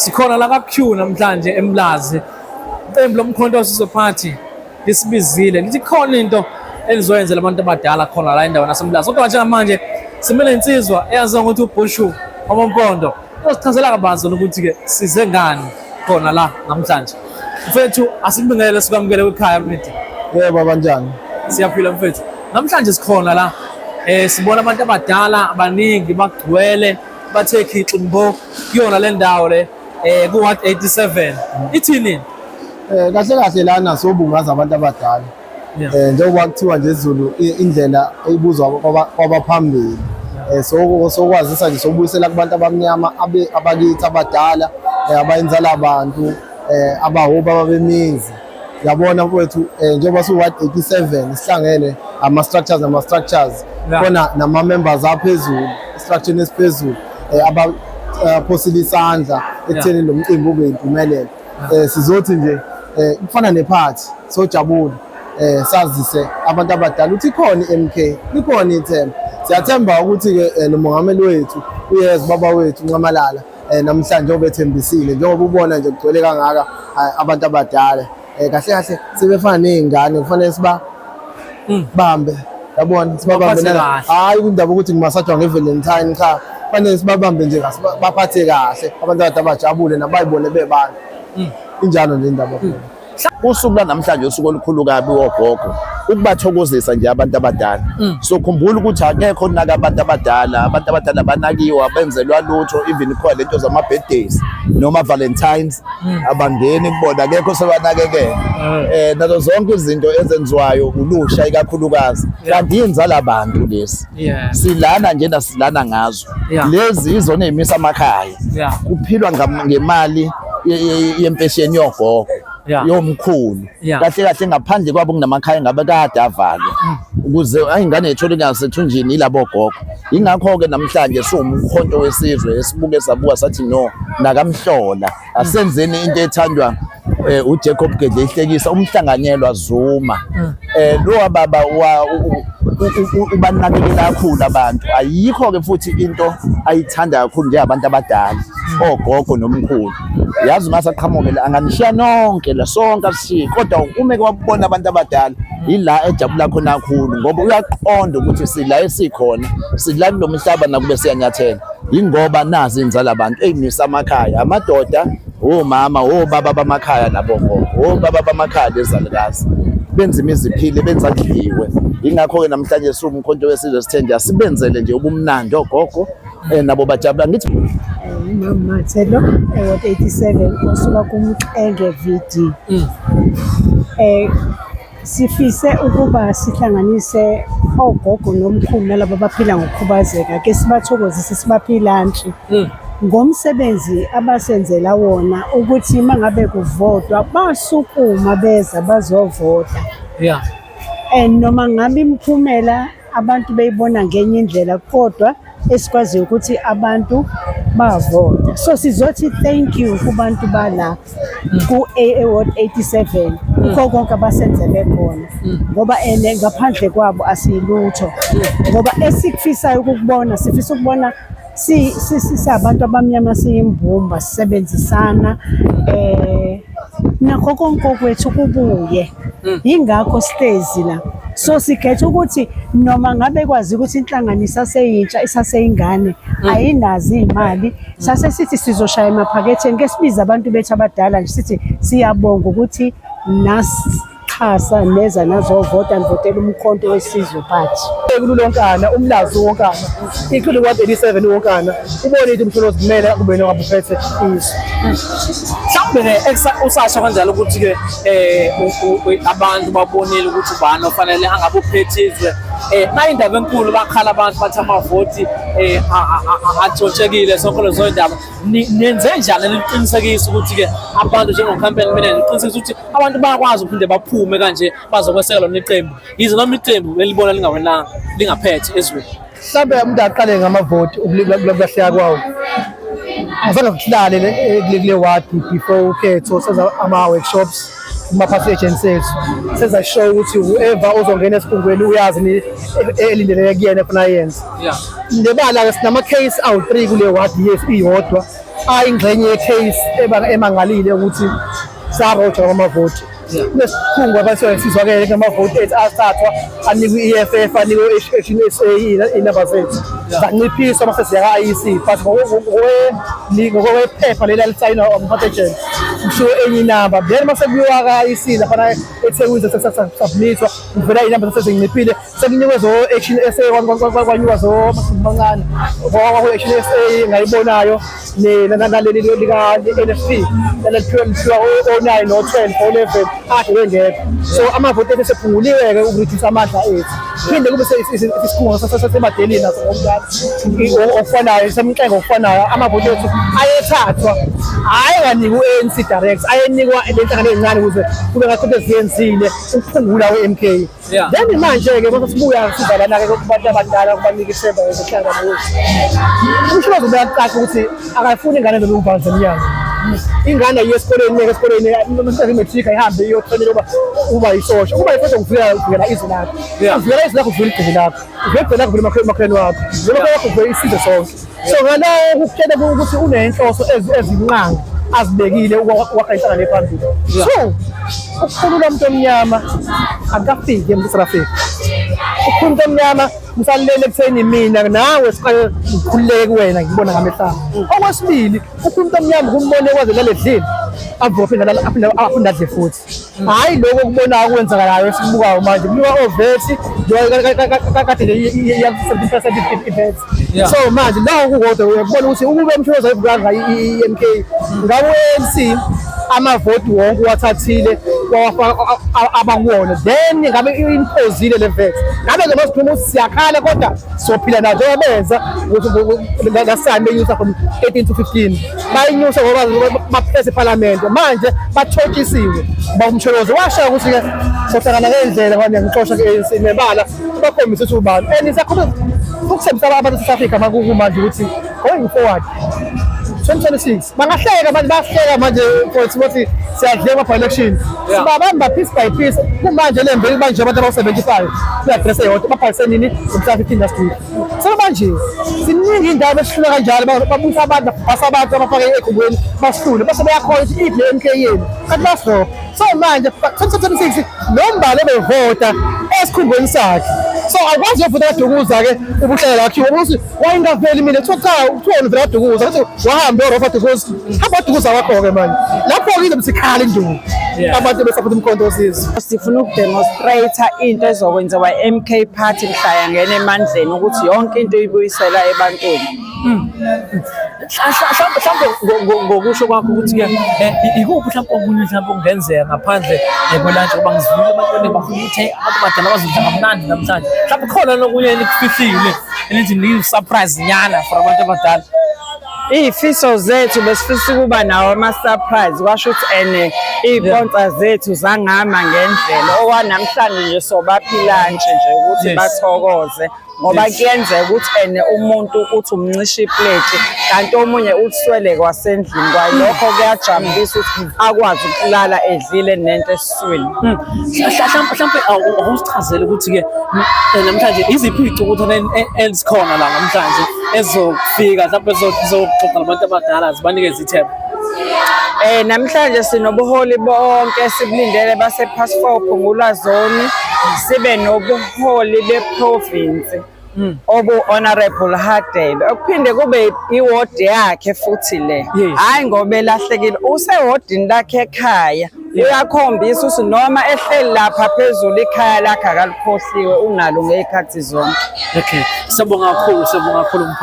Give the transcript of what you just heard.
Sikhona la kaQ namhlanje eMlazi. Iqembu lomkhonto wesizwe party lisibizile lithi khona into elizoyenzela abantu abadala khona la endaweni yaseMlazi. Kodwa njengamanje simele insizwa eyaziwa ukuthi uBushu Wamampondo. Usichazela kabanzi ukuthi ke size ngani khona la namhlanje. Mfethu asibingelele sikwamukele ekhaya mfethu. Yebo kanjani? Siyaphila mfethu. Namhlanje sikhona la sibona abantu abadala abaningi bagcwele bathe khiximbo kuyona le ndawo le ku Ward 87. Ithini? Kahle lana sobungaza abantu abadala. Njengoba kuthiwa nje isiZulu indlela eyibuzwa kwabaphambili. Sokwazisa nje sobuyisela kubantu abamnyama abakithi abadala abayenzala abantu abahoba babemizi. Yabona mfowethu njengoba su Ward 87 sihlangene ama-structures khona nama-members aphezulu structure esiphezulu abaphosile isandla ekutheni lo mcimbi ube impumelelo. Sizothi nje kufana nephathi sojabula sazise abantu abadala ukuthi ikhona iMK likhona ithemba. Siyathemba ukuthi ke nomongameli wethu uyeza baba wethu uNcamalala namhlanje obethembisile njengoba ubona nje kugcwele kangaka abantu abadala. Kahle sebefana nezingane kufanele bambe yabona sibabambe hayi indaba ukuthi ngimasajwa ngeValentine cha kufanele sibabambe nje baphathe kahle abantu abadala bajabule nabayibone bebantu injalo nje indaba. Usuku lanamhlanje usuku olukhulu kabi wogogo ukubathokozisa nje abantu abadala. So khumbula ukuthi akekho onaka abantu abadala banakiwa benzelwa lutho even khona lento zama birthdays noma Valentines abangeni kubona akekho sebanakekele. Nazo zonke izinto ezenziwayo ulusha ikakhulukazi kanti inzala abantu lesi silana nje nasilana ngazo lezi izona ezimisa amakhaya kuphilwa ngemali yempesheni yogogo yomkhulu kahle ngaphandle kwabo kunamakhaya ngabe kade avalwe ukuze ayingane ethole ngasethunjini ilabo gogo. Ingakho ke namhlanje siwumkhonto wesizwe esibuke sabuka sathi no nakamhlola asenzeni into ethandwa uJacob Gedle ihlekisa umhlanganyelwa Zuma. Lo baba ubanakekela kakhulu abantu ayikho ke futhi into ayithanda kakhulu nje abantu abadala ogogo nomkhulu. Yazi masaqhamukela anganishiya nonke la sonke asishiye kodwa uma ke wabona abantu abadala ila ejabula khona kakhulu ngoba uyaqonda ukuthi sila esikhona sila kulomhlaba nakube siyanyathela ingoba nazi inzala abantu eyimisa amakhaya amadoda omama obaba bamakhaya nabo ngoba obaba bamakhaya lezalikazi benza imiziphile benza kudliwe. Ingakho ke namhlanje siwumkhonto wesizwe sithenja sibenzele nje ubumnandi ogogo nabo bajabula ngithi Mathelo Ward 87 osuka kumxenge VD. Sifise ukuba sihlanganise ogogo nomkhulu nalabo abaphila ngokukhubazeka ke sibathokozise sibaphilantshi ngomsebenzi abasenzela wona ukuthi mangabe kuvotwa basukuma beza bazovota. Noma ngabe imphumela abantu beyibona ngenye indlela kodwa esikwazi ukuthi abantu bavota. So sizothi thank you kubantu bala ku Ward 87 ukho konke abasenzele khona ngoba ngaphandle kwabo asilutho ngoba esikufisayo ukubona sifisa ukubona sisabantu abamnyama siyimbumba sisebenzisana nakho konke kwethu kubuye ingakho stezi la. So sikhetha ukuthi noma ngabe kwazi ukuthi inhlanganiso aseyintsha isaseyingane ayinazi imali sase sithi sizoshaya emaphaketheni ke sibiza abantu bethu abadala nje sithi siyabonga ukuthi nasixhasa neza nazovota nivotela umkhonto wesizwe party. Kulonkana umlazi wonkana ikhulu Ward 87 wonkana ubone into umhlolo zimela kube nokaphethe iso. Mhlawumbe usasho kanjalo ukuthi ke abantu babonile ukuthi ubani ofanele angabe uphethizwe nayindaba enkulu bakhala abantu bathi amavoti athoshekile sonke lezo indaba nenze njani liqinisekisa ukuthi ke abantu njengocampaign manager liqinisekisa ukuthi abantu bayakwazi ukuphinde baphume kanje bazokweseka lona iqembu yize noma iqembu elibona lingawenanga lingaphethe ezweni. Mhlawumbe umuntu aqale ngamavoti ukulahleka kwawo azange kuhlale kule ward before ukhetho senza ama-workshops kuma-party agencies senza show ukuthi whoever ozongena esikhungweni uyazi elindeleke kuyena efuna yenza. Lebala-ke sinama-case awu-3 kule ward iyodwa ayingxenye ye-case emangalile ukuthi saroja amavoti. Kunesikhungo abasizwakele ngamavoti ethu athathwa anikwe i-EFF anikwe HNSA inamba zethu zanciphiswa mase siyaka-IEC but ngokwephepha leli alisayinwa umphathejeni kushiwo enye inamba then mase kuyiwa ka-IEC laphana eThekwini sasubmithwa kuvela inamba sezinciphile sekunikwe zo-HNSA kwanyuka zomancane HNSA ngayibonayo naleli lika-NFP liphiwa o-9 no-12 o-11 ade bengekho so amavoti ethu sephunguliwe-ke ukureduce amandla ethu phinde kube isikhungo sasemadeleni naso ngomdala okufanayo semxengo okufanayo amavoti ethu ayethathwa hhayi enganikwa u-ANC direct ayenikwa le nhlangano ey'ncane ukuze kube ngathi ziyenzile ukuphungula kwe-MK then manje-ke mase sibuya siza lana-ke kubantu abadala kubanika ithemba ngezinhlangano yethu umshuwazi ube yacaca ukuthi akafuni ingane zoluvalo zemnyama ingane yiyo esikoleni imetric ayihambe iyotrenela uba yisosha uba yisosha kuvikela izwe lakho uvikela izwe lakho uvikela igqeke lakho uvikela igqeke lakho uvela emakhelwane wakho uvela wakho uvela isizwe sonke so ngalawo kukutshela ukuthi uney'nhloso ezimnqanga azibekile ukwakha inhlangano ephambili so ukukhulula umuntu omnyama akafiki eMsouth Africa ukukhulula umuntu omnyama msalele ekutheni mina nawe siqale ukukhululeke kuwena ngibona ngamehlanga okwesibili umuntu omnyama kumbone kwaze laledlini aphinde adle futhi hhayi lokho okubonayo okwenzakalayo esikubukayo manje kuliwa ovethi kade nje-17% ivethi so manje lawo kukodwa uyakubona ukuthi ukube umshoza ayivukanga i-MK ngabe u-ANC amavoti wonke uwathathile abakuwona then ngabe imphozile le vethi ngabe-ke masikhuluma ukuthi siyakhala kodwa sophila nazo benza ngasani benyusa from 18 to 15 bayinyusa ngoba baphese ephalamende manje bathotshisiwe umsholozi washaya ukuthi-ke sohlangana ngendlela manje ngixosha ku-ANC nebala bakhombisa ukuthi ubani and sakhona ukusebenzisa abantu e-South Africa manje ukuthi going forward 2026 bangahleka abantu bayahleka manje ukuthi siyadleka kwa-election sibabamba piece by piece kumanje le mveli manje abantu abawu-75 kuyadress eyodwa babhalise nini ngo-South African industry so manje ziningi iy'ndawo besihlula kanjalo babusa abantu basa abantu abafake ekhungweni basihlule base beyakhona ukuthi iphi le MK yenu kanti basro so manje 2026 nombala ebevota esikhungweni sakhe so akwazi uyovota kaDukuza-ke ubuhlele lakhiwe ukuthi wayengaveli mina kuthiwa uvela kaDukuza kuthi wahambe uRofa Dukuza hamba kaDukuza wakho-ke manje lapho-ke izobe sikhala induku abantu besaphatha umkhonto wesizwe sifuna ukudemonstrate into ezokwenziwa i-MK party mhla yangena emandleni ukuthi yonke into ibuyisela ebantwini mhlawumbe ngokusho kwakho ukuthi-ke ikuphi mhlawumbe okunye mhlawumbe okungenzeka ngaphandle kwelanje ngoba ngizivile ebantwini bafuna ukuthi abantu badala bazodla kamnandi namhlanje mhlawumbe khona lokunye enikufihlile elithi niyi-surprise nyana for abantu abadala iy'fiso zethu besifisa ukuba nawo ama-surprise kwasho ukuthi iy'ponsa zethu zangama ngendlela okwanamhlanje nje sobaphilantshi nje ukuthi bathokoze ngoba kuyenzeka ukuthi umuntu uthi umncisha ipleti kanti omunye uthswele kwasendlini kwayo lokho kuyajabulisa ukuthi akwazi ukulala edlile nento esiswini mhlawumbe awusichazele ukuthi-ke namhlanje iziphi iy'cukuthane ezikhona la namhlanje ezizofika mhlawumbe zizoxoxa nabantu abadala zibanikeze ithemba namhlanje sinobuholi bonke sibulindele base-Pass 4 Phungula Zone sibe nobuholi beprovince obu-Honorable Hadebe okuphinde kube iwodi yakhe futhi le hhayi ngoba elahlekile usewodini lakhe ekhaya uyakhombisa ukuthi noma ehleli lapha phezulu ikhaya lakhe akalikhohliwe unalo ngey'khathi zonke okay siyabonga kakhulu